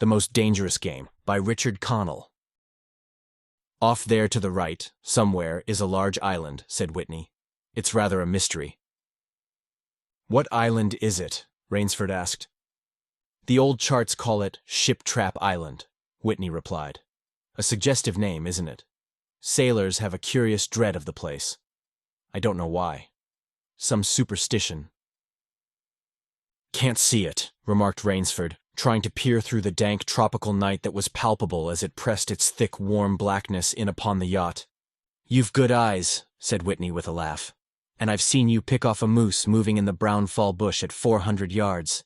The Most Dangerous Game, by Richard Connell. Off there to the right, somewhere, is a large island, said Whitney. It's rather a mystery. What island is it? Rainsford asked. The old charts call it Ship Trap Island, Whitney replied. A suggestive name, isn't it? Sailors have a curious dread of the place. I don't know why. Some superstition. Can't see it, remarked Rainsford, trying to peer through the dank tropical night that was palpable as it pressed its thick, warm blackness in upon the yacht. You've good eyes, said Whitney with a laugh, and I've seen you pick off a moose moving in the brown fall bush at 400 yards.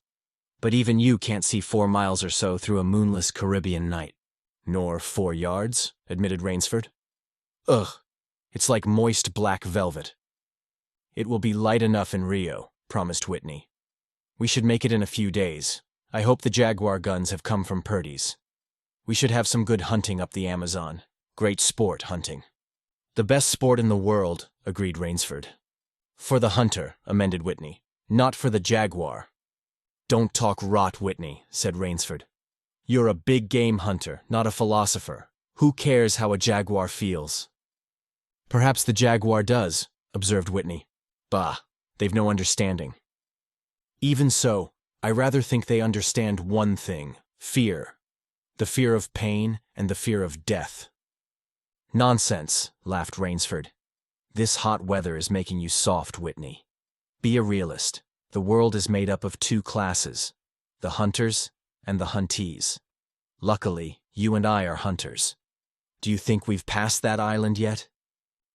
But even you can't see 4 miles or so through a moonless Caribbean night. Nor 4 yards, admitted Rainsford. Ugh, it's like moist black velvet. It will be light enough in Rio, promised Whitney. We should make it in a few days. I hope the Jaguar guns have come from Purdy's. We should have some good hunting up the Amazon. Great sport, hunting. The best sport in the world, agreed Rainsford. For the hunter, amended Whitney. Not for the Jaguar. Don't talk rot, Whitney, said Rainsford. You're a big game hunter, not a philosopher. Who cares how a Jaguar feels? Perhaps the Jaguar does, observed Whitney. Bah, they've no understanding. Even so, I rather think they understand one thing, fear. The fear of pain and the fear of death. Nonsense, laughed Rainsford. This hot weather is making you soft, Whitney. Be a realist. The world is made up of 2 classes, the hunters and the huntees. Luckily, you and I are hunters. Do you think we've passed that island yet?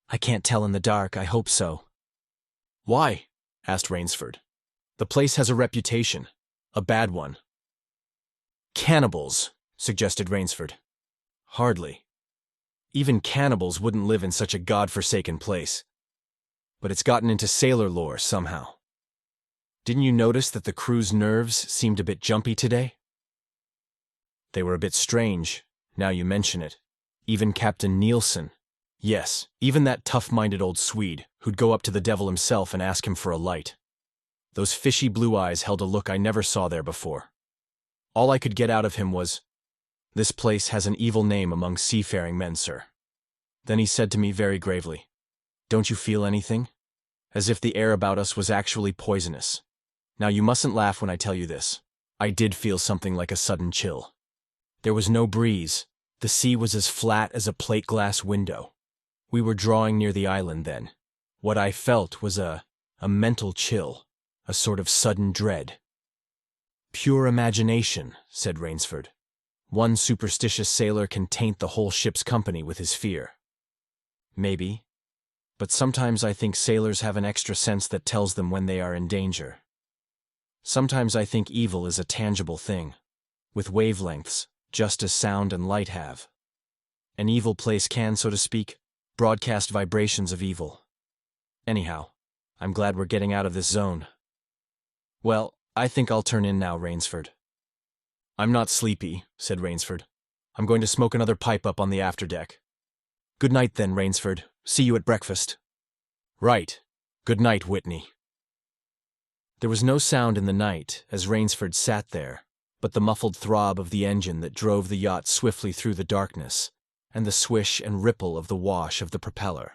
I can't tell in the dark, I hope so. Why? Asked Rainsford. The place has a reputation. A bad one. Cannibals, suggested Rainsford. Hardly. Even cannibals wouldn't live in such a god-forsaken place. But it's gotten into sailor lore somehow. Didn't you notice that the crew's nerves seemed a bit jumpy today? They were a bit strange, now you mention it. Even Captain Nielsen. Yes, even that tough-minded old Swede who'd go up to the devil himself and ask him for a light. Those fishy blue eyes held a look I never saw there before. All I could get out of him was, "This place has an evil name among seafaring men, sir." Then he said to me very gravely, "Don't you feel anything?" As if the air about us was actually poisonous. Now you mustn't laugh when I tell you this. I did feel something like a sudden chill. There was no breeze. The sea was as flat as a plate glass window. We were drawing near the island then. What I felt was a mental chill. A sort of sudden dread. Pure imagination, said Rainsford. One superstitious sailor can taint the whole ship's company with his fear. Maybe. But sometimes I think sailors have an extra sense that tells them when they are in danger. Sometimes I think evil is a tangible thing, with wavelengths, just as sound and light have. An evil place can, so to speak, broadcast vibrations of evil. Anyhow, I'm glad we're getting out of this zone. Well, I think I'll turn in now, Rainsford. I'm not sleepy, said Rainsford. I'm going to smoke another pipe up on the afterdeck. Good night then, Rainsford. See you at breakfast. Right. Good night, Whitney. There was no sound in the night as Rainsford sat there, but the muffled throb of the engine that drove the yacht swiftly through the darkness, and the swish and ripple of the wash of the propeller.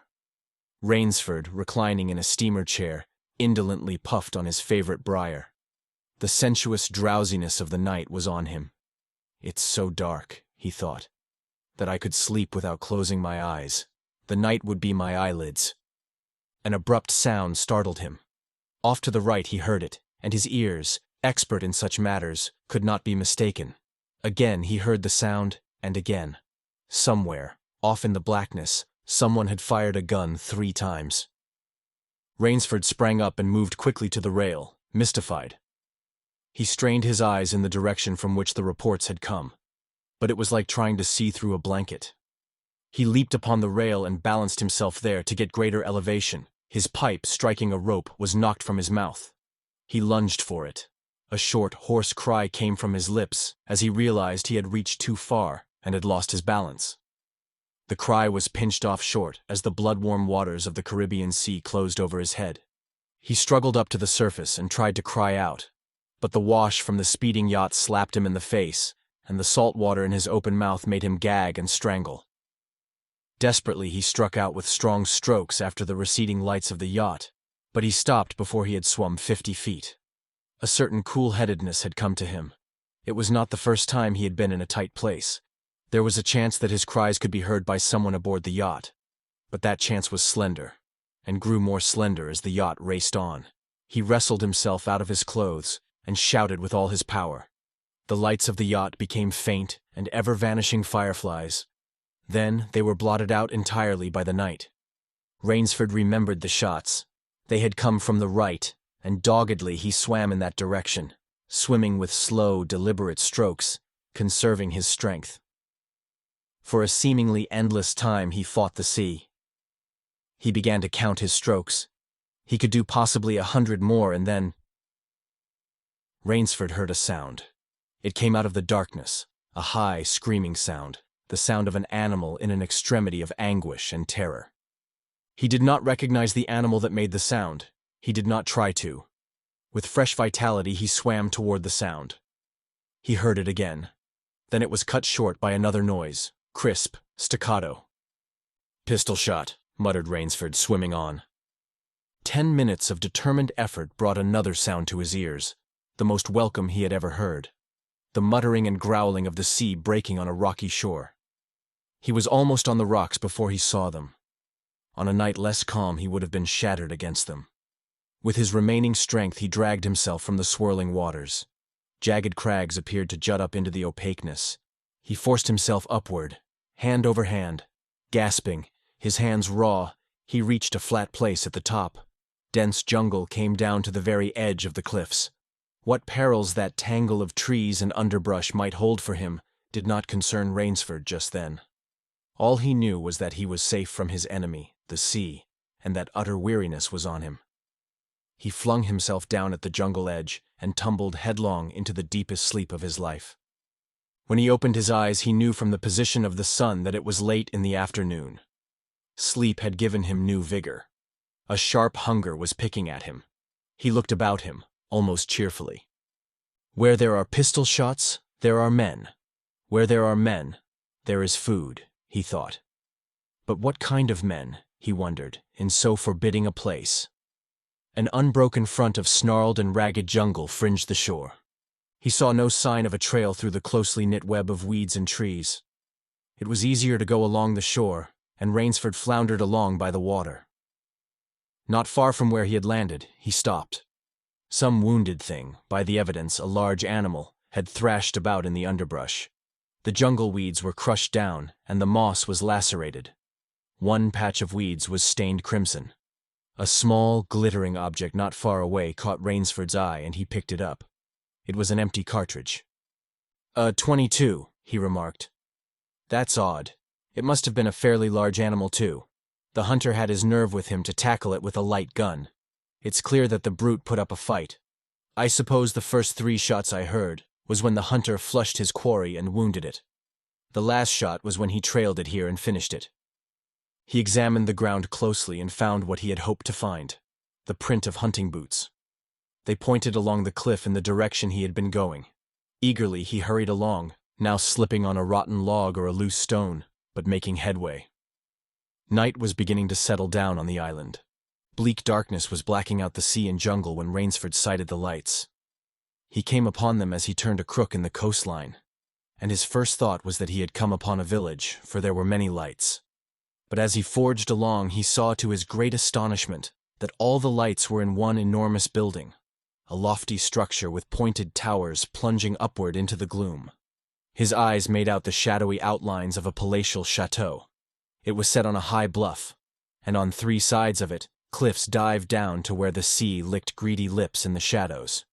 Rainsford, reclining in a steamer chair, indolently puffed on his favorite briar. The sensuous drowsiness of the night was on him. It's so dark, he thought, that I could sleep without closing my eyes. The night would be my eyelids. An abrupt sound startled him. Off to the right he heard it, and his ears, expert in such matters, could not be mistaken. Again he heard the sound, and again. Somewhere, off in the blackness, someone had fired a gun 3 times. Rainsford sprang up and moved quickly to the rail, mystified. He strained his eyes in the direction from which the reports had come, but it was like trying to see through a blanket. He leaped upon the rail and balanced himself there to get greater elevation. His pipe, striking a rope, was knocked from his mouth. He lunged for it. A short, hoarse cry came from his lips as he realized he had reached too far and had lost his balance. The cry was pinched off short as the blood-warm waters of the Caribbean Sea closed over his head. He struggled up to the surface and tried to cry out, but the wash from the speeding yacht slapped him in the face, and the salt water in his open mouth made him gag and strangle. Desperately, he struck out with strong strokes after the receding lights of the yacht, but he stopped before he had swum 50 feet. A certain cool-headedness had come to him. It was not the first time he had been in a tight place. There was a chance that his cries could be heard by someone aboard the yacht, but that chance was slender, and grew more slender as the yacht raced on. He wrestled himself out of his clothes and shouted with all his power. The lights of the yacht became faint and ever-vanishing fireflies. Then they were blotted out entirely by the night. Rainsford remembered the shots. They had come from the right, and doggedly he swam in that direction, swimming with slow, deliberate strokes, conserving his strength. For a seemingly endless time he fought the sea. He began to count his strokes. He could do possibly 100 more, and then Rainsford heard a sound. It came out of the darkness, a high, screaming sound, the sound of an animal in an extremity of anguish and terror. He did not recognize the animal that made the sound. He did not try to. With fresh vitality, he swam toward the sound. He heard it again. Then it was cut short by another noise, crisp, staccato. "Pistol shot," muttered Rainsford, swimming on. 10 minutes of determined effort brought another sound to his ears, the most welcome he had ever heard. The muttering and growling of the sea breaking on a rocky shore. He was almost on the rocks before he saw them. On a night less calm, he would have been shattered against them. With his remaining strength, he dragged himself from the swirling waters. Jagged crags appeared to jut up into the opaqueness. He forced himself upward, hand over hand. Gasping, his hands raw, he reached a flat place at the top. Dense jungle came down to the very edge of the cliffs. What perils that tangle of trees and underbrush might hold for him did not concern Rainsford just then. All he knew was that he was safe from his enemy, the sea, and that utter weariness was on him. He flung himself down at the jungle edge and tumbled headlong into the deepest sleep of his life. When he opened his eyes, he knew from the position of the sun that it was late in the afternoon. Sleep had given him new vigor. A sharp hunger was picking at him. He looked about him, almost cheerfully. Where there are pistol shots, there are men. Where there are men, there is food, he thought. But what kind of men, he wondered, in so forbidding a place? An unbroken front of snarled and ragged jungle fringed the shore. He saw no sign of a trail through the closely knit web of weeds and trees. It was easier to go along the shore, and Rainsford floundered along by the water. Not far from where he had landed, he stopped. Some wounded thing, by the evidence a large animal, had thrashed about in the underbrush. The jungle weeds were crushed down, and the moss was lacerated. One patch of weeds was stained crimson. A small, glittering object not far away caught Rainsford's eye, and he picked it up. It was an empty cartridge. "A .22, he remarked. "That's odd. It must have been a fairly large animal, too. The hunter had his nerve with him to tackle it with a light gun. It's clear that the brute put up a fight. I suppose the first 3 shots I heard was when the hunter flushed his quarry and wounded it. The last shot was when he trailed it here and finished it." He examined the ground closely and found what he had hoped to find, the print of hunting boots. They pointed along the cliff in the direction he had been going. Eagerly he hurried along, now slipping on a rotten log or a loose stone, but making headway. Night was beginning to settle down on the island. Bleak darkness was blacking out the sea and jungle when Rainsford sighted the lights. He came upon them as he turned a crook in the coastline, and his first thought was that he had come upon a village, for there were many lights. But as he forged along, he saw to his great astonishment that all the lights were in one enormous building, a lofty structure with pointed towers plunging upward into the gloom. His eyes made out the shadowy outlines of a palatial chateau. It was set on a high bluff, and on 3 sides of it, cliffs dived down to where the sea licked greedy lips in the shadows.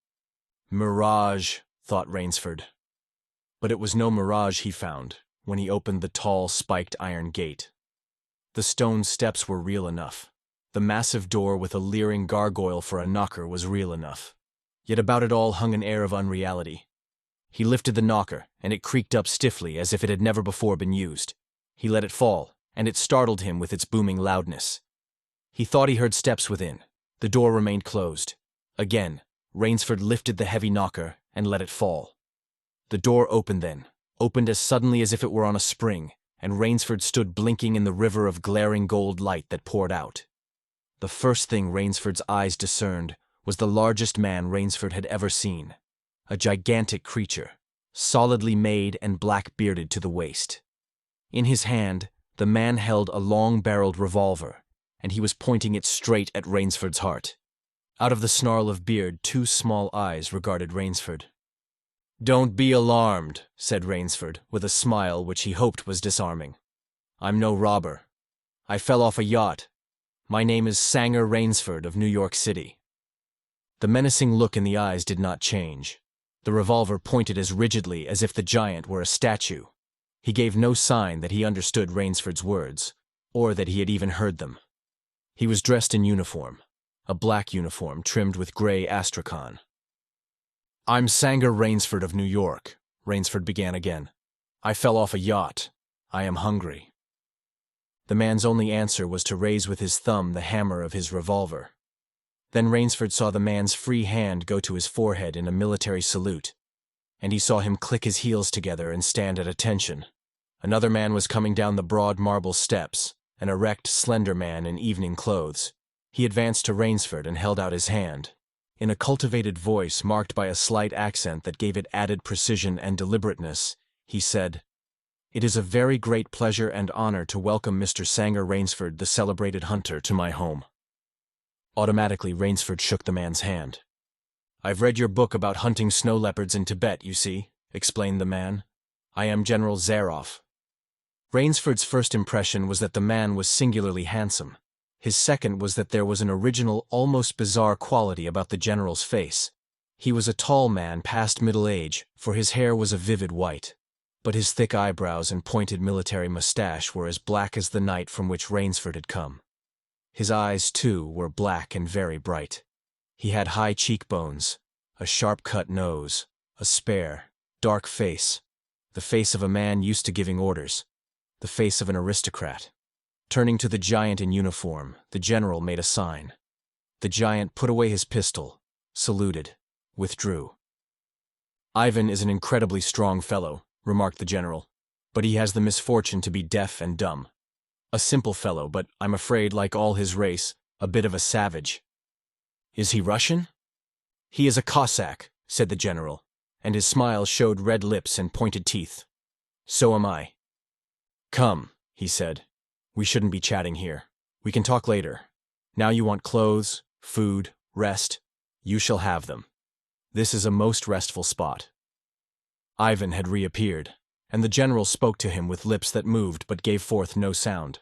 Mirage, thought Rainsford. But it was no mirage he found when he opened the tall, spiked iron gate. The stone steps were real enough. The massive door with a leering gargoyle for a knocker was real enough. Yet about it all hung an air of unreality. He lifted the knocker, and it creaked up stiffly as if it had never before been used. He let it fall, and it startled him with its booming loudness. He thought he heard steps within. The door remained closed. Again, Rainsford lifted the heavy knocker and let it fall. The door opened then, opened as suddenly as if it were on a spring, and Rainsford stood blinking in the river of glaring gold light that poured out. The first thing Rainsford's eyes discerned was the largest man Rainsford had ever seen, a gigantic creature, solidly made and black-bearded to the waist. In his hand, the man held a long-barreled revolver, and he was pointing it straight at Rainsford's heart. Out of the snarl of beard, two small eyes regarded Rainsford. "Don't be alarmed," said Rainsford, with a smile which he hoped was disarming. "I'm no robber. I fell off a yacht. My name is Sanger Rainsford of New York City." The menacing look in the eyes did not change. The revolver pointed as rigidly as if the giant were a statue. He gave no sign that he understood Rainsford's words, or that he had even heard them. He was dressed in uniform, a black uniform trimmed with gray astrakhan. "I'm Sanger Rainsford of New York," Rainsford began again. "I fell off a yacht. I am hungry." The man's only answer was to raise with his thumb the hammer of his revolver. Then Rainsford saw the man's free hand go to his forehead in a military salute, and he saw him click his heels together and stand at attention. Another man was coming down the broad marble steps, an erect, slender man in evening clothes. He advanced to Rainsford and held out his hand. In a cultivated voice marked by a slight accent that gave it added precision and deliberateness, he said, "It is a very great pleasure and honor to welcome Mr. Sanger Rainsford, the celebrated hunter, to my home." Automatically, Rainsford shook the man's hand. "I've read your book about hunting snow leopards in Tibet, you see," explained the man. "I am General Zaroff." Rainsford's first impression was that the man was singularly handsome. His second was that there was an original, almost bizarre quality about the general's face. He was a tall man past middle age, for his hair was a vivid white. But his thick eyebrows and pointed military mustache were as black as the night from which Rainsford had come. His eyes, too, were black and very bright. He had high cheekbones, a sharp-cut nose, a spare, dark face, the face of a man used to giving orders, the face of an aristocrat. Turning to the giant in uniform, the general made a sign. The giant put away his pistol, saluted, withdrew. "Ivan is an incredibly strong fellow," remarked the general, "but he has the misfortune to be deaf and dumb. A simple fellow, but I'm afraid, like all his race, a bit of a savage." "Is he Russian?" "He is a Cossack," said the general, and his smile showed red lips and pointed teeth. "So am I." "Come," he said. "We shouldn't be chatting here. We can talk later. Now you want clothes, food, rest. You shall have them. This is a most restful spot." Ivan had reappeared, and the general spoke to him with lips that moved but gave forth no sound.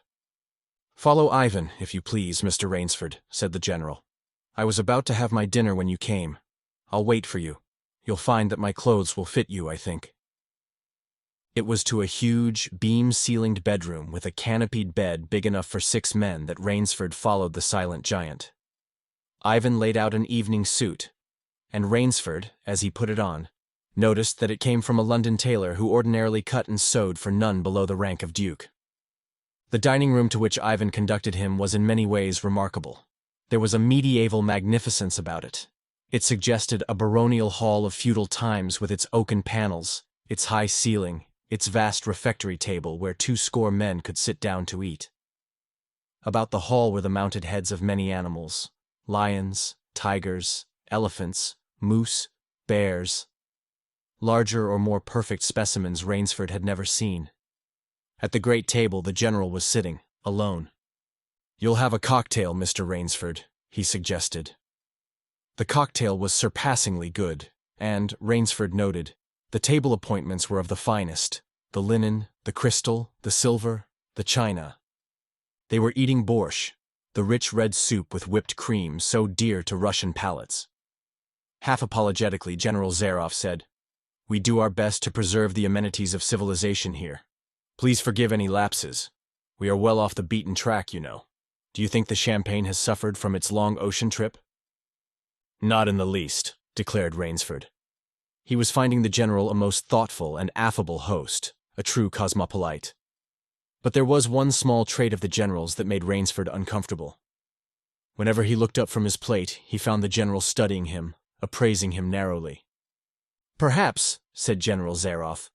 "Follow Ivan, if you please, Mr. Rainsford," said the general. "I was about to have my dinner when you came. I'll wait for you. You'll find that my clothes will fit you, I think." It was to a huge, beam-ceilinged bedroom with a canopied bed big enough for 6 men that Rainsford followed the silent giant. Ivan laid out an evening suit, and Rainsford, as he put it on, noticed that it came from a London tailor who ordinarily cut and sewed for none below the rank of duke. The dining room to which Ivan conducted him was in many ways remarkable. There was a medieval magnificence about it. It suggested a baronial hall of feudal times with its oaken panels, its high ceiling, its vast refectory table where 20 men could sit down to eat. About the hall were the mounted heads of many animals: lions, tigers, elephants, moose, bears. Larger or more perfect specimens Rainsford had never seen. At the great table the general was sitting, alone. "You'll have a cocktail, Mr. Rainsford," he suggested. The cocktail was surpassingly good, and, Rainsford noted, the table appointments were of the finest: the linen, the crystal, the silver, the china. They were eating borscht, the rich red soup with whipped cream so dear to Russian palates. Half apologetically, General Zaroff said, "We do our best to preserve the amenities of civilization here. Please forgive any lapses. We are well off the beaten track, you know. Do you think the champagne has suffered from its long ocean trip?" "Not in the least," declared Rainsford. He was finding the general a most thoughtful and affable host, a true cosmopolite. But there was one small trait of the general's that made Rainsford uncomfortable. Whenever he looked up from his plate, he found the general studying him, appraising him narrowly. "Perhaps," said General Zaroff,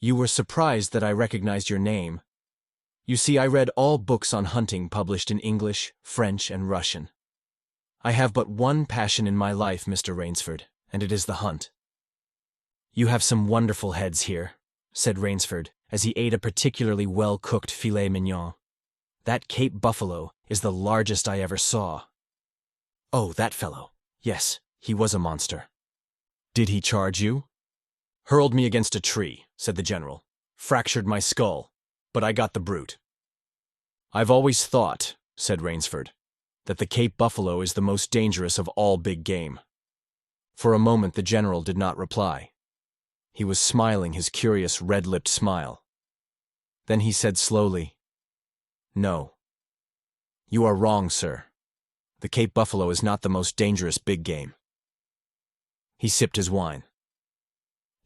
You were surprised that I recognized your name. You see, I read all books on hunting published in English, French, and Russian. I have but one passion in my life, Mr. Rainsford, and it is the hunt. You have some wonderful heads here, said Rainsford, as he ate a particularly well-cooked filet mignon. That Cape buffalo is the largest I ever saw. Oh, that fellow. Yes, he was a monster. Did he charge you? Hurled me against a tree, said the general. Fractured my skull, but I got the brute. I've always thought, said Rainsford, that the Cape buffalo is the most dangerous of all big game. For a moment the general did not reply. He was smiling his curious red-lipped smile. Then he said slowly, No. You are wrong, sir. The Cape buffalo is not the most dangerous big game. He sipped his wine.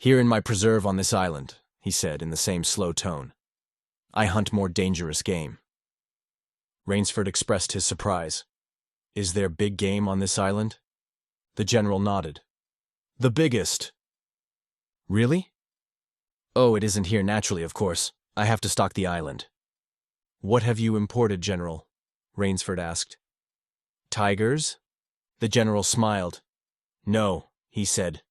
Here in my preserve on this island, he said in the same slow tone, I hunt more dangerous game. Rainsford expressed his surprise. Is there big game on this island? The general nodded. The biggest. Really? Oh, it isn't here naturally, of course. I have to stock the island. What have you imported, General? Rainsford asked. Tigers? The general smiled. No, he said.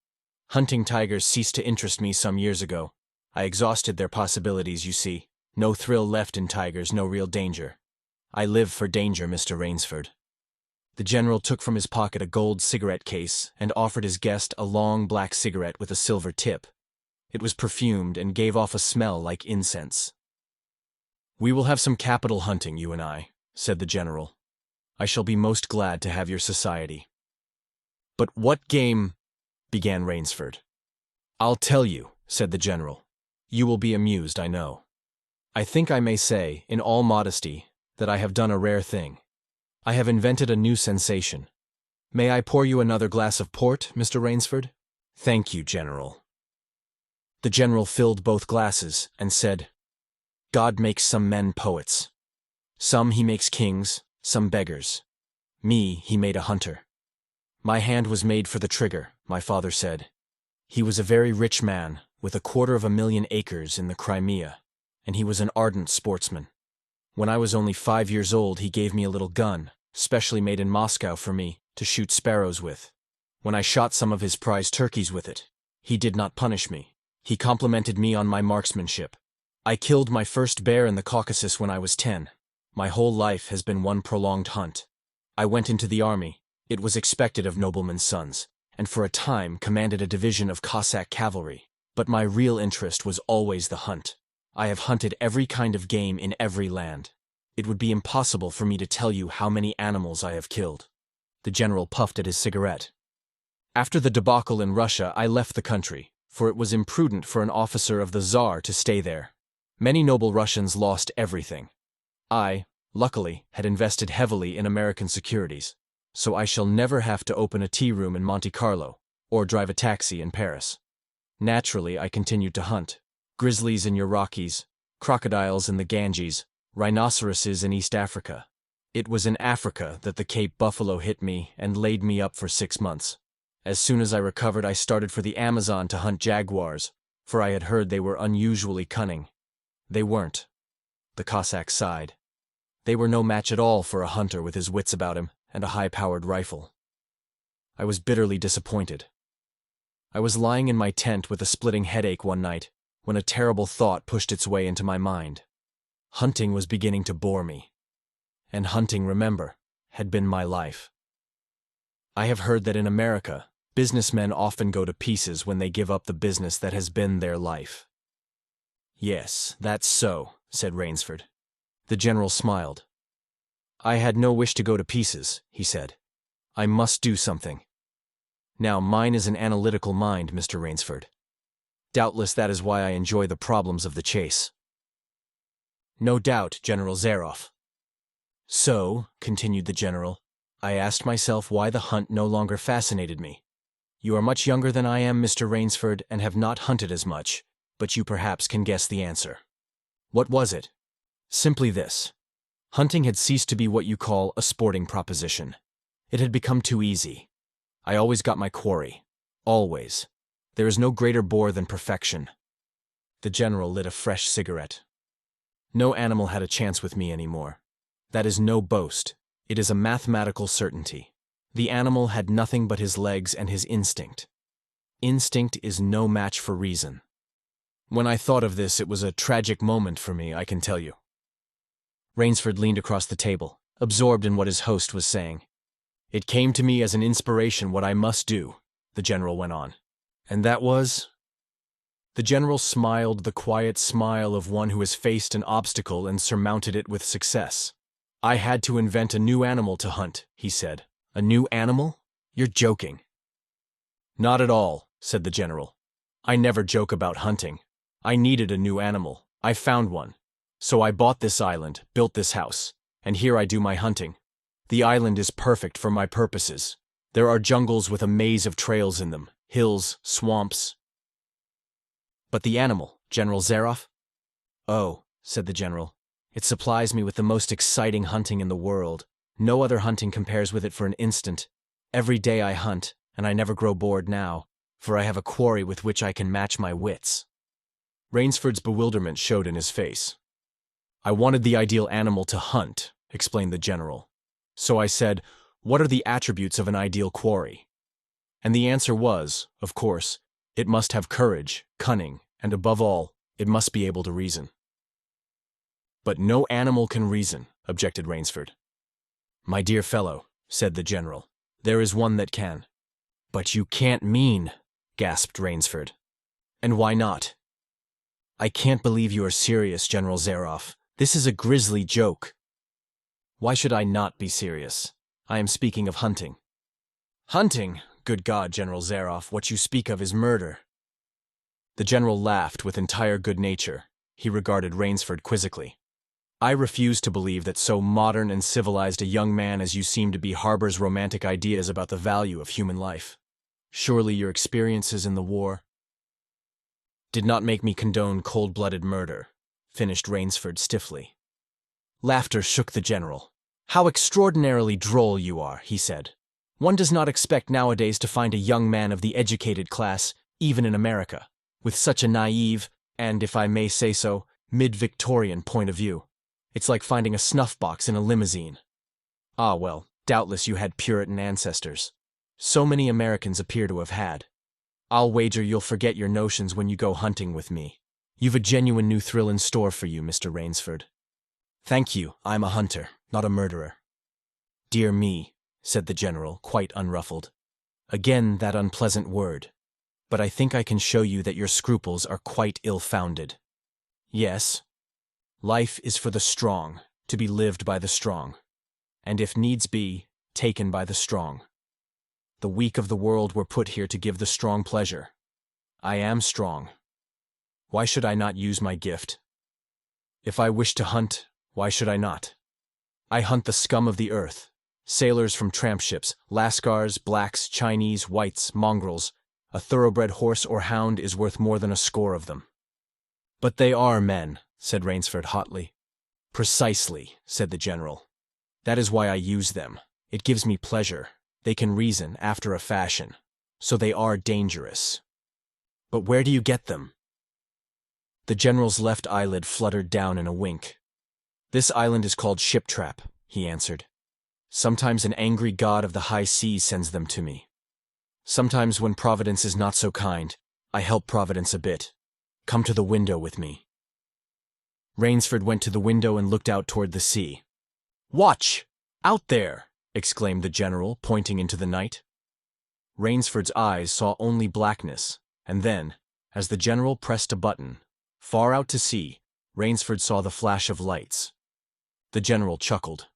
Hunting tigers ceased to interest me some years ago. I exhausted their possibilities, you see. No thrill left in tigers, no real danger. I live for danger, Mr. Rainsford. The general took from his pocket a gold cigarette case and offered his guest a long black cigarette with a silver tip. It was perfumed and gave off a smell like incense. We will have some capital hunting, you and I, said the general. I shall be most glad to have your society. But what game? Began Rainsford. I'll tell you, said the general. You will be amused, I know. I think I may say, in all modesty, that I have done a rare thing. I have invented a new sensation. May I pour you another glass of port, Mr. Rainsford? Thank you, General. The general filled both glasses and said, God makes some men poets. Some he makes kings, some beggars. Me he made a hunter. My hand was made for the trigger, my father said. He was a very rich man, with 250,000 acres in the Crimea, and he was an ardent sportsman. When I was only 5 years old, he gave me a little gun, specially made in Moscow for me, to shoot sparrows with. When I shot some of his prize turkeys with it, he did not punish me. He complimented me on my marksmanship. I killed my first bear in the Caucasus when I was 10. My whole life has been one prolonged hunt. I went into the army. It was expected of noblemen's sons, and for a time commanded a division of Cossack cavalry. But my real interest was always the hunt. I have hunted every kind of game in every land. It would be impossible for me to tell you how many animals I have killed. The general puffed at his cigarette. After the debacle in Russia, I left the country, for it was imprudent for an officer of the Tsar to stay there. Many noble Russians lost everything. I, luckily, had invested heavily in American securities, so I shall never have to open a tea room in Monte Carlo or drive a taxi in Paris. Naturally, I continued to hunt. Grizzlies in your Rockies, crocodiles in the Ganges, rhinoceroses in East Africa. It was in Africa that the Cape buffalo hit me and laid me up for 6 months. As soon as I recovered, I started for the Amazon to hunt jaguars, for I had heard they were unusually cunning. They weren't. The Cossack sighed. They were no match at all for a hunter with his wits about him and a high-powered rifle. I was bitterly disappointed. I was lying in my tent with a splitting headache one night when a terrible thought pushed its way into my mind. Hunting was beginning to bore me. And hunting, remember, had been my life. I have heard that in America, businessmen often go to pieces when they give up the business that has been their life. Yes, that's so, said Rainsford. The general smiled. I had no wish to go to pieces, he said. I must do something. Now, mine is an analytical mind, Mr. Rainsford. Doubtless that is why I enjoy the problems of the chase. No doubt, General Zaroff. So, continued the general, I asked myself why the hunt no longer fascinated me. You are much younger than I am, Mr. Rainsford, and have not hunted as much, but you perhaps can guess the answer. What was it? Simply this. Hunting had ceased to be what you call a sporting proposition. It had become too easy. I always got my quarry. Always. There is no greater bore than perfection. The general lit a fresh cigarette. No animal had a chance with me anymore. That is no boast. It is a mathematical certainty. The animal had nothing but his legs and his instinct. Instinct is no match for reason. When I thought of this, it was a tragic moment for me, I can tell you. Rainsford leaned across the table, absorbed in what his host was saying. It came to me as an inspiration what I must do, the general went on. And that was? The general smiled the quiet smile of one who has faced an obstacle and surmounted it with success. I had to invent a new animal to hunt, he said. A new animal? You're joking. Not at all, said the general. I never joke about hunting. I needed a new animal. I found one. So I bought this island, built this house, and here I do my hunting. The island is perfect for my purposes. There are jungles with a maze of trails in them, hills, swamps. But the animal, General Zaroff? Oh, said the general, it supplies me with the most exciting hunting in the world. No other hunting compares with it for an instant. Every day I hunt, and I never grow bored now, for I have a quarry with which I can match my wits. Rainsford's bewilderment showed in his face. I wanted the ideal animal to hunt, explained the general. So I said, what are the attributes of an ideal quarry? And the answer was, of course, it must have courage, cunning, and above all, it must be able to reason. But no animal can reason, objected Rainsford. My dear fellow, said the general, there is one that can. But you can't mean, gasped Rainsford. And why not? I can't believe you are serious, General Zaroff. This is a grisly joke. Why should I not be serious? I am speaking of hunting. Hunting? Good God, General Zaroff, what you speak of is murder. The general laughed with entire good nature. He regarded Rainsford quizzically. I refuse to believe that so modern and civilized a young man as you seem to be harbors romantic ideas about the value of human life. Surely your experiences in the war did not make me condone cold-blooded murder, finished Rainsford stiffly. Laughter shook the general. How extraordinarily droll you are, he said. One does not expect nowadays to find a young man of the educated class, even in America, with such a naive, and, if I may say so, mid-Victorian point of view. It's like finding a snuff box in a limousine. Ah, well, doubtless you had Puritan ancestors. So many Americans appear to have had. I'll wager you'll forget your notions when you go hunting with me. You've a genuine new thrill in store for you, Mr. Rainsford. Thank you, I'm a hunter, not a murderer. Dear me, said the general, quite unruffled. Again that unpleasant word. But I think I can show you that your scruples are quite ill-founded. Yes. Life is for the strong, to be lived by the strong, and if needs be, taken by the strong. The weak of the world were put here to give the strong pleasure. I am strong. Why should I not use my gift? If I wish to hunt, why should I not? I hunt the scum of the earth, sailors from tramp ships, lascars, blacks, Chinese, whites, mongrels. A thoroughbred horse or hound is worth more than a score of them. But they are men, said Rainsford hotly. Precisely, said the general. That is why I use them. It gives me pleasure. They can reason after a fashion. So they are dangerous. But where do you get them? The general's left eyelid fluttered down in a wink. This island is called Shiptrap, he answered. Sometimes an angry god of the high seas sends them to me. Sometimes when Providence is not so kind, I help Providence a bit. Come to the window with me. Rainsford went to the window and looked out toward the sea. Watch! Out there! Exclaimed the general, pointing into the night. Rainsford's eyes saw only blackness, and then, as the general pressed a button, far out to sea, Rainsford saw the flash of lights. The general chuckled.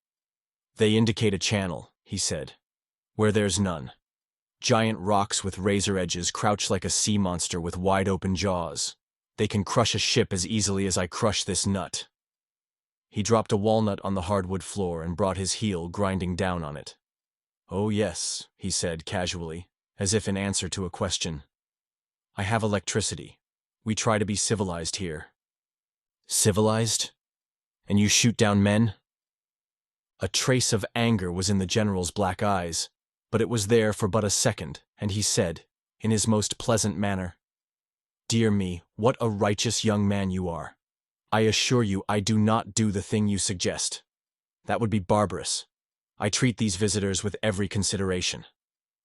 They indicate a channel, he said, where there's none. Giant rocks with razor edges crouch like a sea monster with wide-open jaws. They can crush a ship as easily as I crush this nut. He dropped a walnut on the hardwood floor and brought his heel grinding down on it. Oh yes, he said casually, as if in answer to a question. I have electricity. We try to be civilized here. Civilized? And you shoot down men? A trace of anger was in the general's black eyes, but it was there for but a second, and he said, in his most pleasant manner, Dear me, what a righteous young man you are. I assure you I do not do the thing you suggest. That would be barbarous. I treat these visitors with every consideration.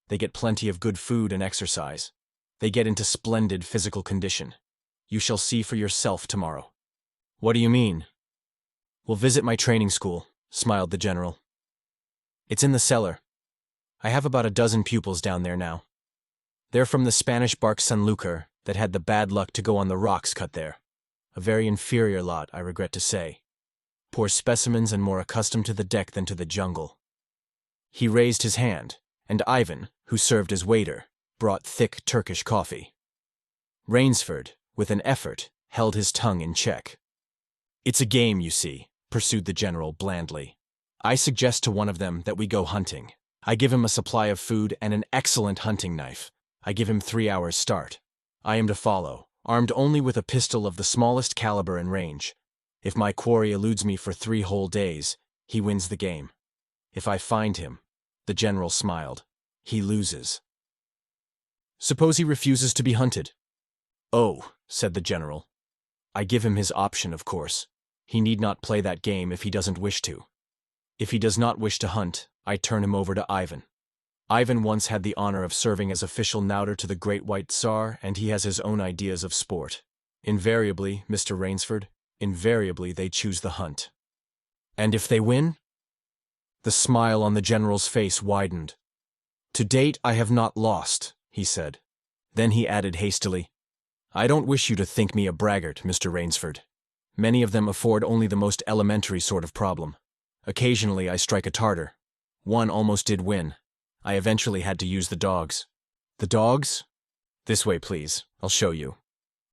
They get plenty of good food and exercise. They get into splendid physical condition. You shall see for yourself tomorrow. What do you mean? We'll visit my training school, smiled the general. It's in the cellar. I have about a dozen pupils down there now. They're from the Spanish bark Sanlúcar that had the bad luck to go on the rocks cut there. A very inferior lot, I regret to say. Poor specimens and more accustomed to the deck than to the jungle. He raised his hand, and Ivan, who served as waiter, brought thick Turkish coffee. Rainsford, with an effort, held his tongue in check. It's a game, you see, pursued the general blandly. I suggest to one of them that we go hunting. I give him a supply of food and an excellent hunting knife. I give him 3 hours' start. I am to follow, armed only with a pistol of the smallest caliber and range. If my quarry eludes me for 3 whole days, he wins the game. If I find him, the general smiled, he loses. Suppose he refuses to be hunted? Oh, said the general. I give him his option, of course. He need not play that game if he doesn't wish to. If he does not wish to hunt, I turn him over to Ivan. Ivan once had the honor of serving as official Nauter to the Great White Tsar, and he has his own ideas of sport. Invariably, Mr. Rainsford, invariably they choose the hunt. And if they win? The smile on the general's face widened. To date, I have not lost, he said. Then he added hastily, I don't wish you to think me a braggart, Mr. Rainsford. Many of them afford only the most elementary sort of problem. Occasionally I strike a Tartar. One almost did win. I eventually had to use the dogs. The dogs? This way, please. I'll show you.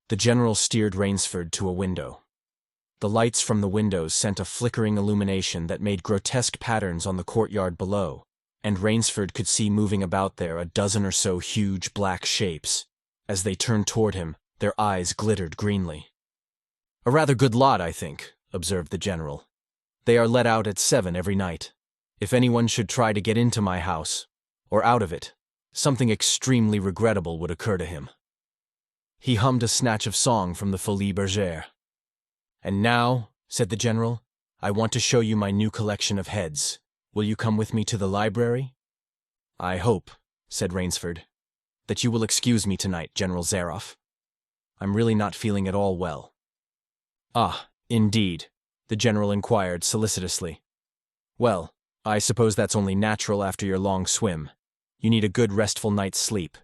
The general steered Rainsford to a window. The lights from the windows sent a flickering illumination that made grotesque patterns on the courtyard below, and Rainsford could see moving about there a dozen or so huge black shapes. As they turned toward him, their eyes glittered greenly. A rather good lot, I think, observed the general. They are let out at 7 every night. If anyone should try to get into my house, or out of it, something extremely regrettable would occur to him. He hummed a snatch of song from the Folies Bergère. And now, said the general, I want to show you my new collection of heads. Will you come with me to the library? I hope, said Rainsford, that you will excuse me tonight, General Zaroff. I'm really not feeling at all well. Ah, indeed, the general inquired solicitously. Well, I suppose that's only natural after your long swim. You need a good restful night's sleep.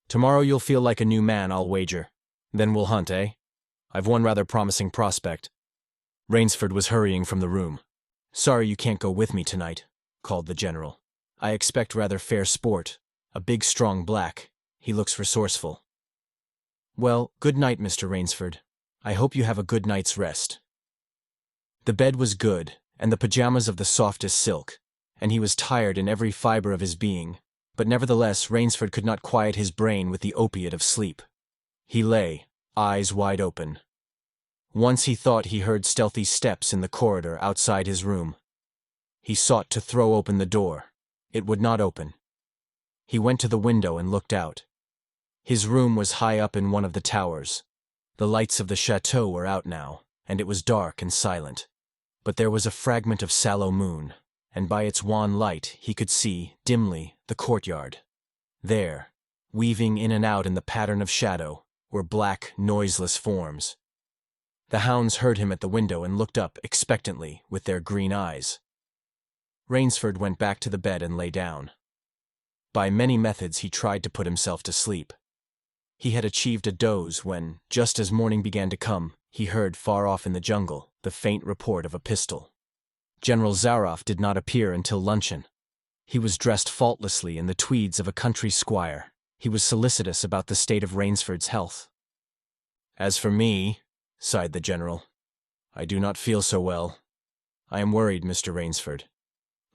Tomorrow you'll feel like a new man, I'll wager. Then we'll hunt, eh? I've one rather promising prospect. Rainsford was hurrying from the room. Sorry you can't go with me tonight, called the general. I expect rather fair sport. A big strong black. He looks resourceful. Well, good night, Mr. Rainsford. I hope you have a good night's rest. The bed was good, and the pajamas of the softest silk, and he was tired in every fiber of his being, but nevertheless Rainsford could not quiet his brain with the opiate of sleep. He lay, eyes wide open. Once he thought he heard stealthy steps in the corridor outside his room. He sought to throw open the door. It would not open. He went to the window and looked out. His room was high up in one of the towers. The lights of the chateau were out now, and it was dark and silent. But there was a fragment of sallow moon, and by its wan light he could see, dimly, the courtyard. There, weaving in and out in the pattern of shadow, were black, noiseless forms. The hounds heard him at the window and looked up expectantly with their green eyes. Rainsford went back to the bed and lay down. By many methods he tried to put himself to sleep. He had achieved a doze when, just as morning began to come, he heard far off in the jungle the faint report of a pistol. General Zaroff did not appear until luncheon. He was dressed faultlessly in the tweeds of a country squire. He was solicitous about the state of Rainsford's health. As for me, sighed the general, I do not feel so well. I am worried, Mr. Rainsford.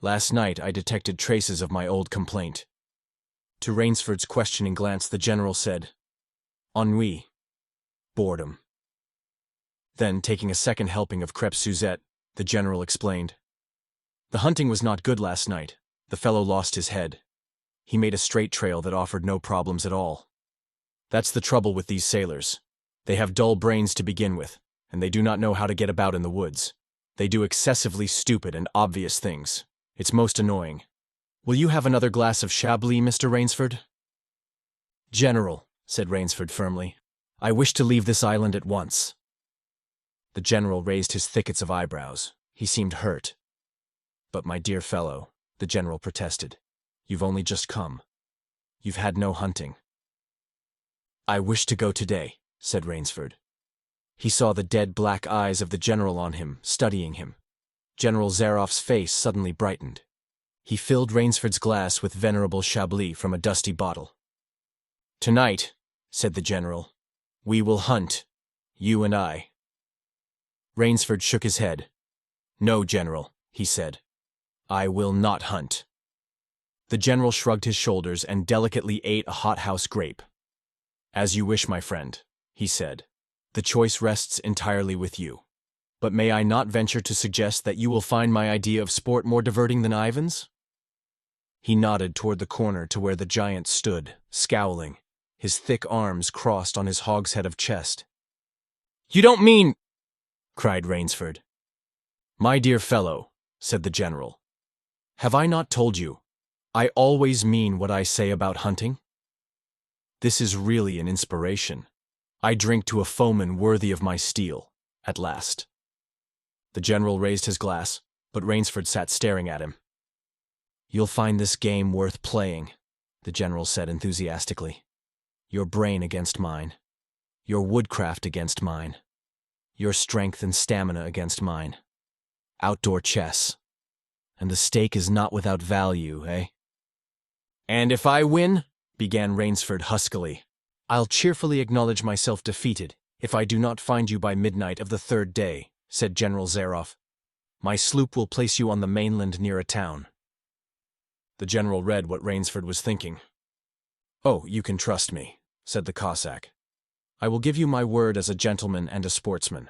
Last night I detected traces of my old complaint. To Rainsford's questioning glance the general said, Ennui. Boredom. Then, taking a second helping of crêpe Suzette, the general explained. The hunting was not good last night. The fellow lost his head. He made a straight trail that offered no problems at all. That's the trouble with these sailors. They have dull brains to begin with, and they do not know how to get about in the woods. They do excessively stupid and obvious things. It's most annoying. Will you have another glass of Chablis, Mr. Rainsford? General, said Rainsford firmly, I wish to leave this island at once. The general raised his thickets of eyebrows. He seemed hurt. But my dear fellow, the general protested, you've only just come. You've had no hunting. I wish to go today, said Rainsford. He saw the dead black eyes of the general on him, studying him. General Zaroff's face suddenly brightened. He filled Rainsford's glass with venerable Chablis from a dusty bottle. Tonight, said the general, we will hunt, you and I. Rainsford shook his head. No, General, he said. I will not hunt. The general shrugged his shoulders and delicately ate a hothouse grape. As you wish, my friend, he said. The choice rests entirely with you. But may I not venture to suggest that you will find my idea of sport more diverting than Ivan's? He nodded toward the corner to where the giant stood, scowling, his thick arms crossed on his hogshead of chest. You don't mean... cried Rainsford. My dear fellow, said the general, have I not told you? I always mean what I say about hunting. This is really an inspiration. I drink to a foeman worthy of my steel, at last. The general raised his glass, but Rainsford sat staring at him. You'll find this game worth playing, the general said enthusiastically. Your brain against mine. Your woodcraft against mine. Your strength and stamina against mine. Outdoor chess. And the stake is not without value, eh? And if I win, began Rainsford huskily, I'll cheerfully acknowledge myself defeated if I do not find you by midnight of the third day, said General Zaroff. My sloop will place you on the mainland near a town. The general read what Rainsford was thinking. Oh, you can trust me, said the Cossack. I will give you my word as a gentleman and a sportsman.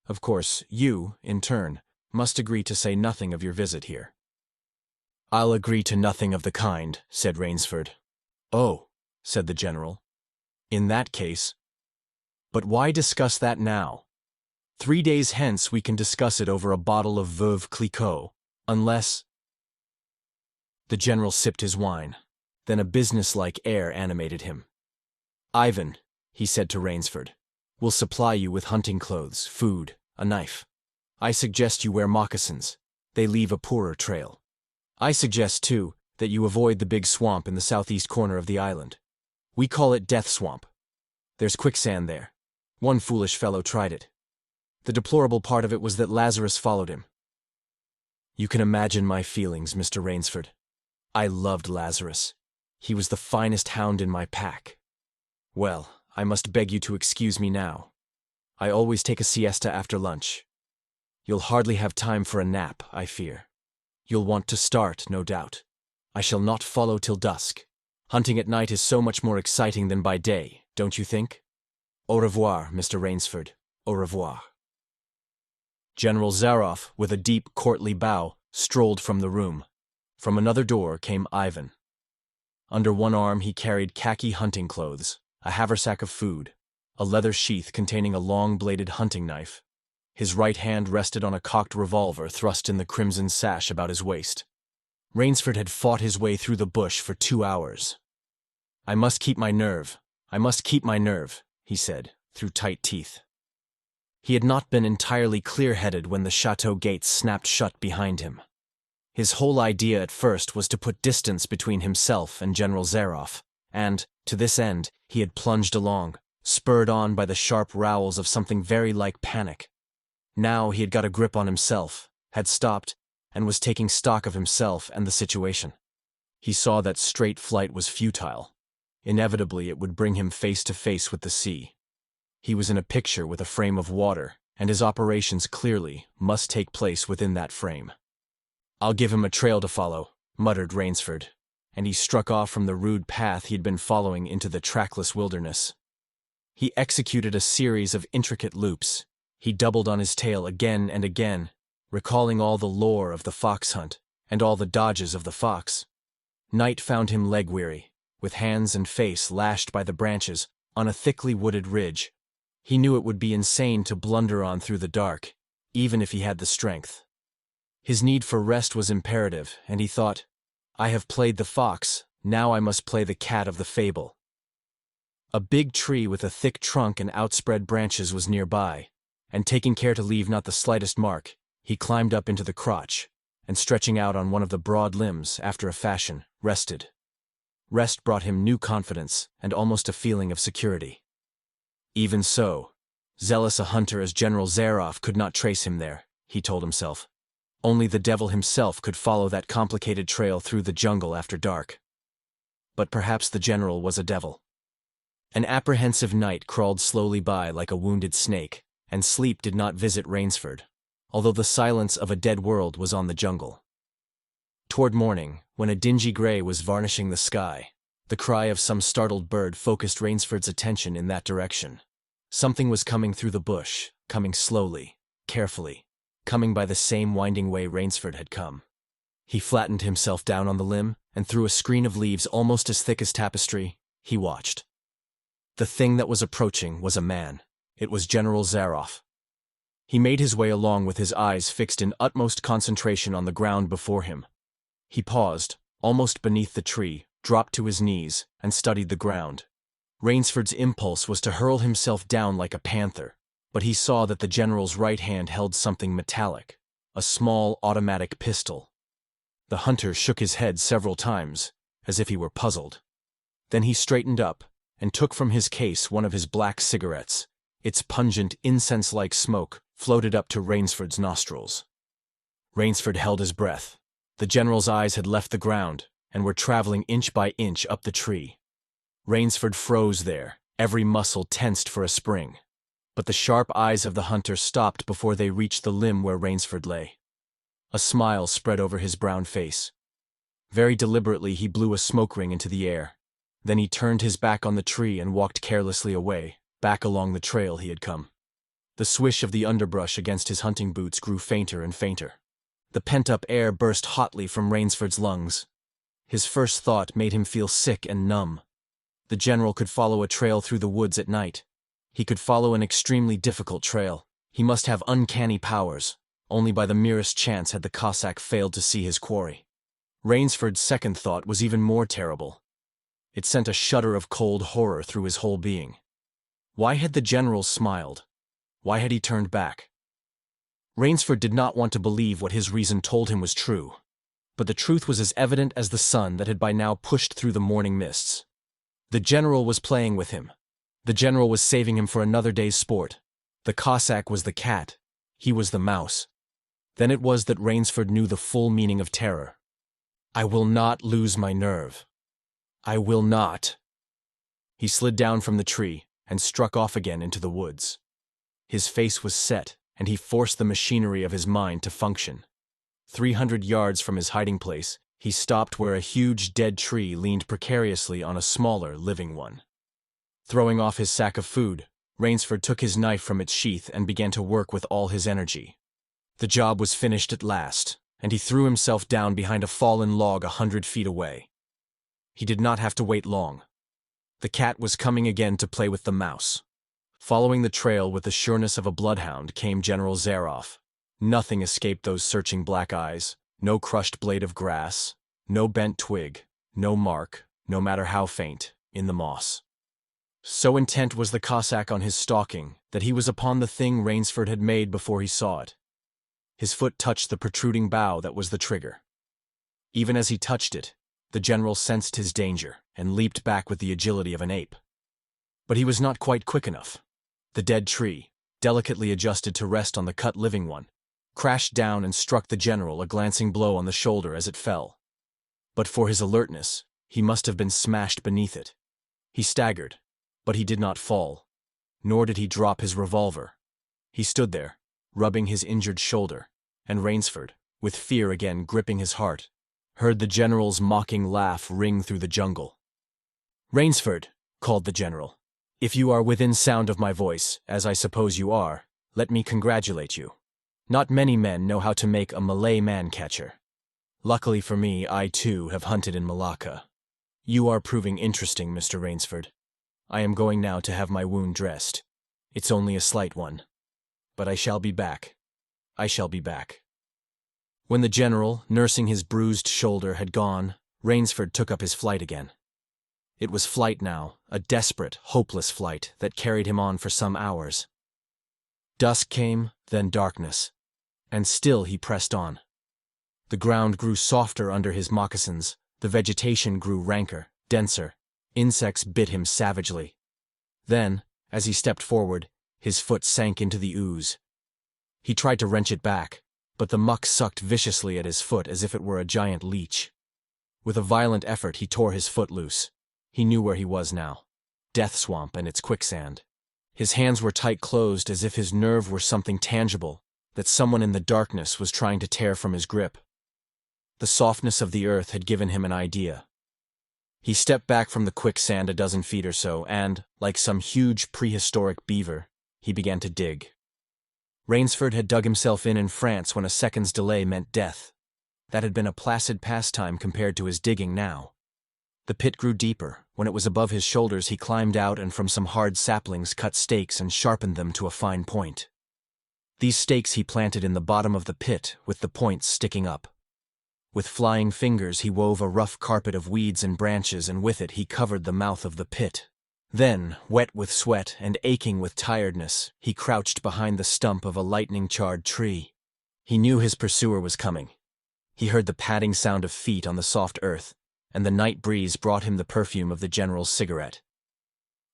Of course, you, in turn, must agree to say nothing of your visit here. I'll agree to nothing of the kind, said Rainsford. Oh, said the general. In that case. But why discuss that now? 3 days hence we can discuss it over a bottle of Veuve Clicquot, unless... The general sipped his wine. Then a businesslike air animated him. Ivan, he said to Rainsford, will supply you with hunting clothes, food, a knife. I suggest you wear moccasins. They leave a poorer trail. I suggest, too, that you avoid the big swamp in the southeast corner of the island. We call it Death Swamp. There's quicksand there. One foolish fellow tried it. The deplorable part of it was that Lazarus followed him. You can imagine my feelings, Mr. Rainsford. I loved Lazarus. He was the finest hound in my pack. Well, I must beg you to excuse me now. I always take a siesta after lunch. You'll hardly have time for a nap, I fear. You'll want to start, no doubt. I shall not follow till dusk. Hunting at night is so much more exciting than by day, don't you think? Au revoir, Mr. Rainsford. Au revoir. General Zaroff, with a deep, courtly bow, strolled from the room. From another door came Ivan. Under one arm he carried khaki hunting clothes, a haversack of food, a leather sheath containing a long-bladed hunting knife. His right hand rested on a cocked revolver thrust in the crimson sash about his waist. Rainsford had fought his way through the bush for 2 hours. I must keep my nerve, he said, through tight teeth. He had not been entirely clear-headed when the chateau gates snapped shut behind him. His whole idea at first was to put distance between himself and General Zaroff, and, to this end, he had plunged along, spurred on by the sharp rowels of something very like panic. Now he had got a grip on himself, had stopped, and was taking stock of himself and the situation. He saw that straight flight was futile. Inevitably it would bring him face to face with the sea. He was in a picture with a frame of water, and his operations clearly must take place within that frame. I'll give him a trail to follow, muttered Rainsford, and he struck off from the rude path he had been following into the trackless wilderness. He executed a series of intricate loops. He doubled on his tail again and again, recalling all the lore of the fox hunt and all the dodges of the fox. Night found him leg-weary, with hands and face lashed by the branches on a thickly wooded ridge. He knew it would be insane to blunder on through the dark, even if he had the strength. His need for rest was imperative, and he thought, I have played the fox, now I must play the cat of the fable. A big tree with a thick trunk and outspread branches was nearby, and taking care to leave not the slightest mark, he climbed up into the crotch, and stretching out on one of the broad limbs, after a fashion, rested. Rest brought him new confidence and almost a feeling of security. Even so, zealous a hunter as General Zaroff could not trace him there, he told himself. Only the devil himself could follow that complicated trail through the jungle after dark. But perhaps the general was a devil. An apprehensive night crawled slowly by like a wounded snake, and sleep did not visit Rainsford, although the silence of a dead world was on the jungle. Toward morning, when a dingy gray was varnishing the sky, the cry of some startled bird focused Rainsford's attention in that direction. Something was coming through the bush, coming slowly, carefully, coming by the same winding way Rainsford had come. He flattened himself down on the limb, and through a screen of leaves almost as thick as tapestry, he watched. The thing that was approaching was a man. It was General Zaroff. He made his way along with his eyes fixed in utmost concentration on the ground before him. He paused, almost beneath the tree, dropped to his knees, and studied the ground. Rainsford's impulse was to hurl himself down like a panther, but he saw that the general's right hand held something metallic, a small automatic pistol. The hunter shook his head several times, as if he were puzzled. Then he straightened up, and took from his case one of his black cigarettes. Its pungent, incense-like smoke floated up to Rainsford's nostrils. Rainsford held his breath. The general's eyes had left the ground, and were traveling inch by inch up the tree. Rainsford froze there, every muscle tensed for a spring. But the sharp eyes of the hunter stopped before they reached the limb where Rainsford lay. A smile spread over his brown face. Very deliberately he blew a smoke ring into the air. Then he turned his back on the tree and walked carelessly away, back along the trail he had come. The swish of the underbrush against his hunting boots grew fainter and fainter. The pent-up air burst hotly from Rainsford's lungs. His first thought made him feel sick and numb. The general could follow a trail through the woods at night. He could follow an extremely difficult trail. He must have uncanny powers. Only by the merest chance had the Cossack failed to see his quarry. Rainsford's second thought was even more terrible. It sent a shudder of cold horror through his whole being. Why had the general smiled? Why had he turned back? Rainsford did not want to believe what his reason told him was true, but the truth was as evident as the sun that had by now pushed through the morning mists. The general was playing with him. The general was saving him for another day's sport. The Cossack was the cat. He was the mouse. Then it was that Rainsford knew the full meaning of terror. I will not lose my nerve. I will not. He slid down from the tree and struck off again into the woods. His face was set, and he forced the machinery of his mind to function. 300 yards from his hiding place, he stopped where a huge dead tree leaned precariously on a smaller, living one. Throwing off his sack of food, Rainsford took his knife from its sheath and began to work with all his energy. The job was finished at last, and he threw himself down behind a fallen log 100 feet away. He did not have to wait long. The cat was coming again to play with the mouse. Following the trail with the sureness of a bloodhound came General Zaroff. Nothing escaped those searching black eyes, no crushed blade of grass, no bent twig, no mark, no matter how faint, in the moss. So intent was the Cossack on his stalking that he was upon the thing Rainsford had made before he saw it. His foot touched the protruding bough that was the trigger. Even as he touched it, the general sensed his danger and leaped back with the agility of an ape. But he was not quite quick enough. The dead tree, delicately adjusted to rest on the cut living one, crashed down and struck the general a glancing blow on the shoulder as it fell. But for his alertness, he must have been smashed beneath it. He staggered, but he did not fall, nor did he drop his revolver. He stood there, rubbing his injured shoulder, and Rainsford, with fear again gripping his heart, heard the general's mocking laugh ring through the jungle. "Rainsford," called the general, "if you are within sound of my voice, as I suppose you are, let me congratulate you. Not many men know how to make a Malay man-catcher. Luckily for me, I too have hunted in Malacca. You are proving interesting, Mr. Rainsford. I am going now to have my wound dressed. It's only a slight one. But I shall be back. I shall be back. When the general, nursing his bruised shoulder, had gone, Rainsford took up his flight again. It was flight now, a desperate, hopeless flight that carried him on for some hours. Dusk came, then darkness. And still he pressed on. The ground grew softer under his moccasins, the vegetation grew ranker, denser. Insects bit him savagely. Then, as he stepped forward, his foot sank into the ooze. He tried to wrench it back, but the muck sucked viciously at his foot as if it were a giant leech. With a violent effort he tore his foot loose. He knew where he was now. Death Swamp and its quicksand. His hands were tight closed as if his nerve were something tangible, that someone in the darkness was trying to tear from his grip. The softness of the earth had given him an idea. He stepped back from the quicksand a dozen feet or so and, like some huge prehistoric beaver, he began to dig. Rainsford had dug himself in France when a second's delay meant death. That had been a placid pastime compared to his digging now. The pit grew deeper. When it was above his shoulders, he climbed out and from some hard saplings cut stakes and sharpened them to a fine point. These stakes he planted in the bottom of the pit, with the points sticking up. With flying fingers he wove a rough carpet of weeds and branches, and with it he covered the mouth of the pit. Then, wet with sweat and aching with tiredness, he crouched behind the stump of a lightning-charred tree. He knew his pursuer was coming. He heard the padding sound of feet on the soft earth, and the night breeze brought him the perfume of the general's cigarette.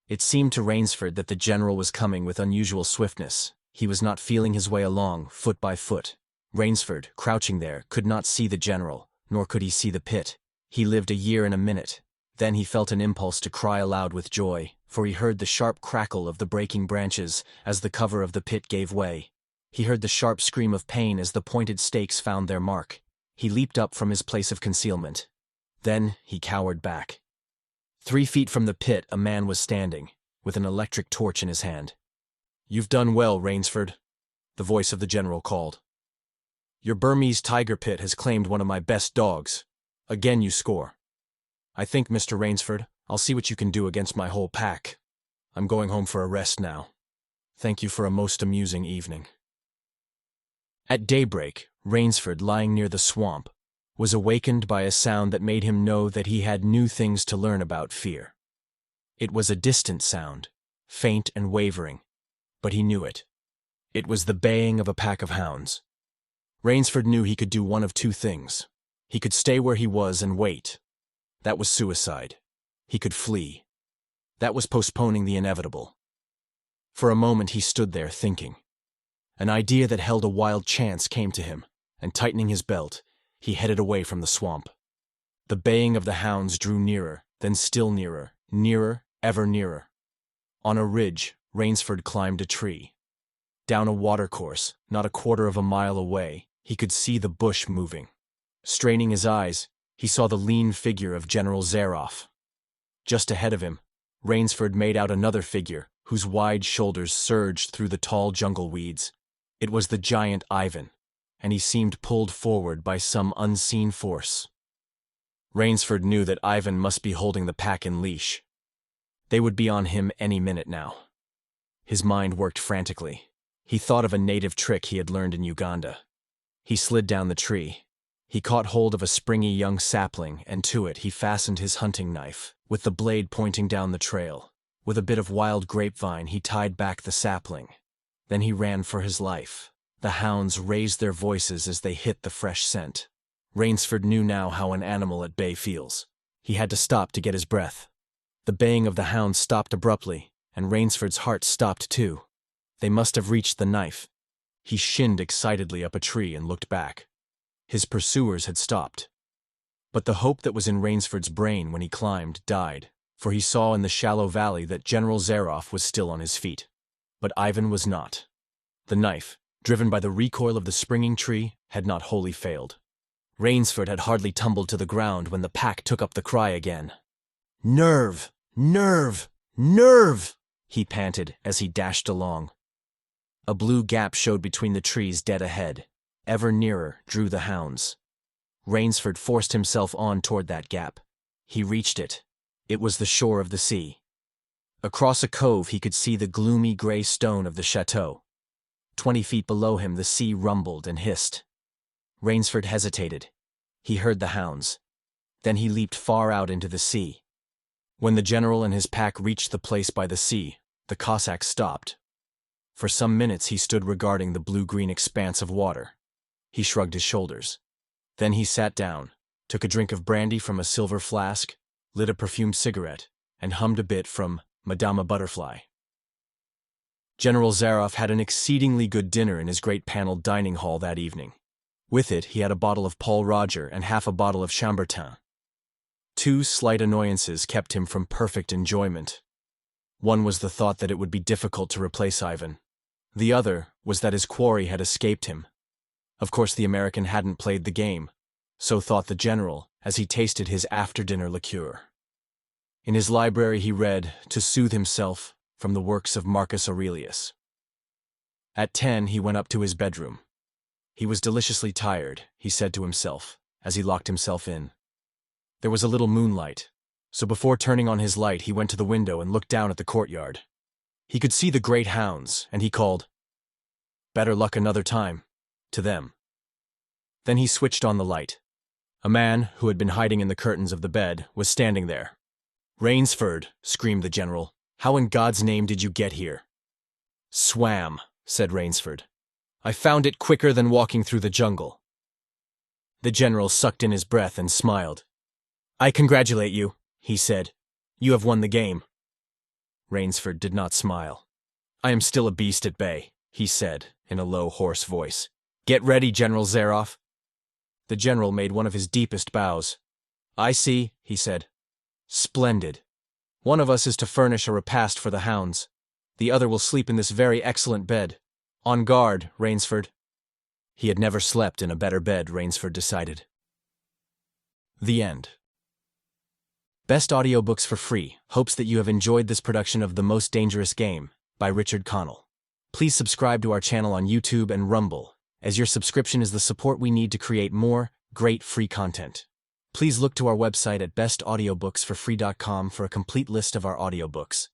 It seemed to Rainsford that the general was coming with unusual swiftness. He was not feeling his way along, foot by foot. Rainsford, crouching there, could not see the general, nor could he see the pit. He lived a year and a minute. Then he felt an impulse to cry aloud with joy, for he heard the sharp crackle of the breaking branches as the cover of the pit gave way. He heard the sharp scream of pain as the pointed stakes found their mark. He leaped up from his place of concealment. Then he cowered back. 3 feet from the pit a man was standing, with an electric torch in his hand. "You've done well, Rainsford," the voice of the general called. "Your Burmese tiger pit has claimed one of my best dogs. Again you score. I think, Mr. Rainsford, I'll see what you can do against my whole pack. I'm going home for a rest now. Thank you for a most amusing evening." At daybreak, Rainsford, lying near the swamp, was awakened by a sound that made him know that he had new things to learn about fear. It was a distant sound, faint and wavering, but he knew it. It was the baying of a pack of hounds. Rainsford knew he could do one of two things. He could stay where he was and wait. That was suicide. He could flee. That was postponing the inevitable. For a moment he stood there thinking. An idea that held a wild chance came to him, and tightening his belt, he headed away from the swamp. The baying of the hounds drew nearer, then still nearer, nearer, ever nearer. On a ridge, Rainsford climbed a tree. Down a watercourse, not a quarter of a mile away, he could see the bush moving. Straining his eyes, he saw the lean figure of General Zaroff. Just ahead of him, Rainsford made out another figure, whose wide shoulders surged through the tall jungle weeds. It was the giant Ivan, and he seemed pulled forward by some unseen force. Rainsford knew that Ivan must be holding the pack in leash. They would be on him any minute now. His mind worked frantically. He thought of a native trick he had learned in Uganda. He slid down the tree. He caught hold of a springy young sapling, and to it he fastened his hunting knife, with the blade pointing down the trail. With a bit of wild grapevine he tied back the sapling. Then he ran for his life. The hounds raised their voices as they hit the fresh scent. Rainsford knew now how an animal at bay feels. He had to stop to get his breath. The baying of the hounds stopped abruptly, and Rainsford's heart stopped too. They must have reached the knife. He shinned excitedly up a tree and looked back. His pursuers had stopped. But the hope that was in Rainsford's brain when he climbed died, for he saw in the shallow valley that General Zaroff was still on his feet. But Ivan was not. The knife, driven by the recoil of the springing tree, had not wholly failed. Rainsford had hardly tumbled to the ground when the pack took up the cry again. "Nerve! Nerve! Nerve!" he panted as he dashed along. A blue gap showed between the trees dead ahead. Ever nearer drew the hounds. Rainsford forced himself on toward that gap. He reached it. It was the shore of the sea. Across a cove he could see the gloomy gray stone of the chateau. 20 feet below him the sea rumbled and hissed. Rainsford hesitated. He heard the hounds. Then he leaped far out into the sea. When the general and his pack reached the place by the sea, the Cossack stopped. For some minutes he stood regarding the blue-green expanse of water. He shrugged his shoulders. Then he sat down, took a drink of brandy from a silver flask, lit a perfumed cigarette, and hummed a bit from Madama Butterfly. General Zaroff had an exceedingly good dinner in his great paneled dining hall that evening. With it he had a bottle of Paul Roger and half a bottle of Chambertin. 2 slight annoyances kept him from perfect enjoyment. One was the thought that it would be difficult to replace Ivan. The other was that his quarry had escaped him. Of course the American hadn't played the game, so thought the general as he tasted his after-dinner liqueur. In his library he read, to soothe himself, from the works of Marcus Aurelius. At 10 he went up to his bedroom. He was deliciously tired, he said to himself, as he locked himself in. There was a little moonlight, so before turning on his light he went to the window and looked down at the courtyard. He could see the great hounds, and he called, "Better luck another time," to them. Then he switched on the light. A man, who had been hiding in the curtains of the bed, was standing there. "Rainsford," screamed the general, "how in God's name did you get here?" "Swam," said Rainsford. "I found it quicker than walking through the jungle." The general sucked in his breath and smiled. "I congratulate you," he said. "You have won the game." Rainsford did not smile. "I am still a beast at bay," he said, in a low, hoarse voice. "Get ready, General Zaroff." The general made one of his deepest bows. "I see," he said. "Splendid. One of us is to furnish a repast for the hounds. The other will sleep in this very excellent bed. On guard, Rainsford." He had never slept in a better bed, Rainsford decided. The end. Best audiobooks for free hopes that you have enjoyed this production of The Most Dangerous Game by Richard Connell. Please subscribe to our channel on YouTube and Rumble, as your subscription is the support we need to create more great free content. Please look to our website at bestaudiobooksforfree.com for a complete list of our audiobooks.